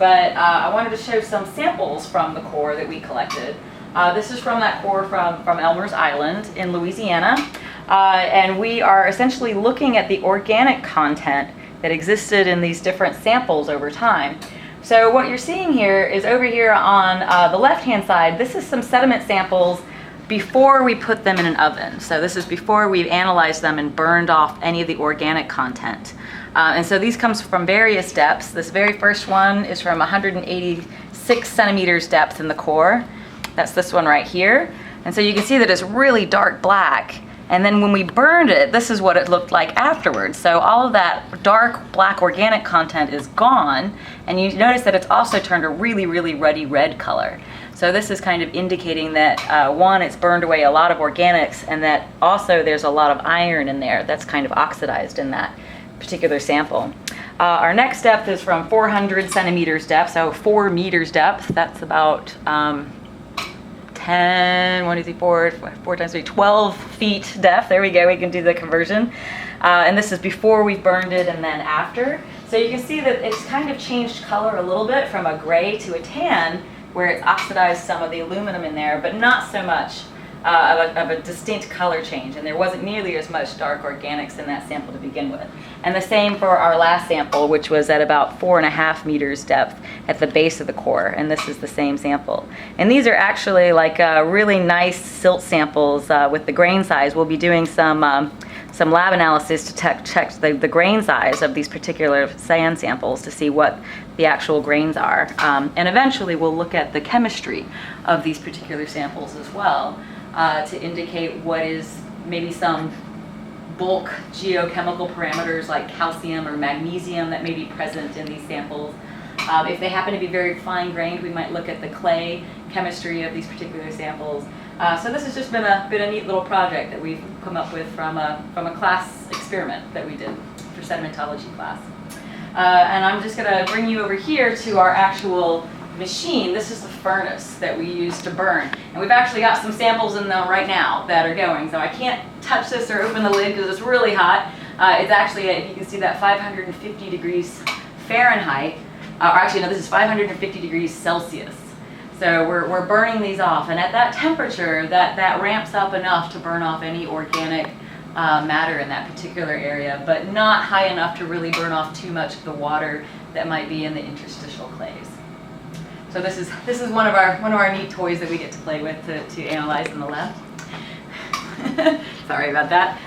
but I wanted to show some samples from the core that we collected. This is from that core from Elmer's Island in Louisiana, and we are essentially looking at the organic content that existed in these different samples over time. So what you're seeing here is over here on the left-hand side, this is some sediment samples before we put them in an oven. So this is before we've analyzed them and burned off any of the organic content. And so these comes from various depths. This very first one is from 186 centimeters depth in the core. That's this one right here. And so you can see that it's really dark black. And then when we burned it, this is what it looked like afterwards. So all of that dark black organic content is gone. And you notice that it's also turned a really, really ruddy red color. So this is kind of indicating that one, it's burned away a lot of organics, and that also there's a lot of iron in there that's kind of oxidized in that particular sample. Our next depth is from 400 centimeters depth, so 4 meters depth. That's about 12 feet depth. There we go, we can do the conversion. And this is before we've burned it and then after. So you can see that it's kind of changed color a little bit from a gray to a tan, where it's oxidized some of the aluminum in there, but not so much of a distinct color change. And there wasn't nearly as much dark organics in that sample to begin with. And the same for our last sample, which was at about 4.5 meters depth at the base of the core. And this is the same sample. And these are actually like really nice silt samples with the grain size. We'll be doing some lab analysis to check the grain size of these particular sand samples to see what the actual grains are. And eventually we'll look at the chemistry of these particular samples as well to indicate what is maybe some bulk geochemical parameters like calcium or magnesium that may be present in these samples. If they happen to be very fine grained, we might look at the clay chemistry of these particular samples. So this has just been a neat little project that we've come up with from a class experiment that we did for sedimentology class. And I'm just going to bring you over here to our actual machine. This is the furnace that we use to burn. And we've actually got some samples in there right now that are going. So I can't touch this or open the lid because it's really hot. It's actually, if you can see that, 550 degrees Fahrenheit. Or actually, no, this is 550 degrees Celsius. So we're burning these off. And at that temperature, that ramps up enough to burn off any organic matter in that particular area, but not high enough to really burn off too much of the water that might be in the interstitial clays. So this is one of our neat toys that we get to play with to analyze in the lab. Sorry about that.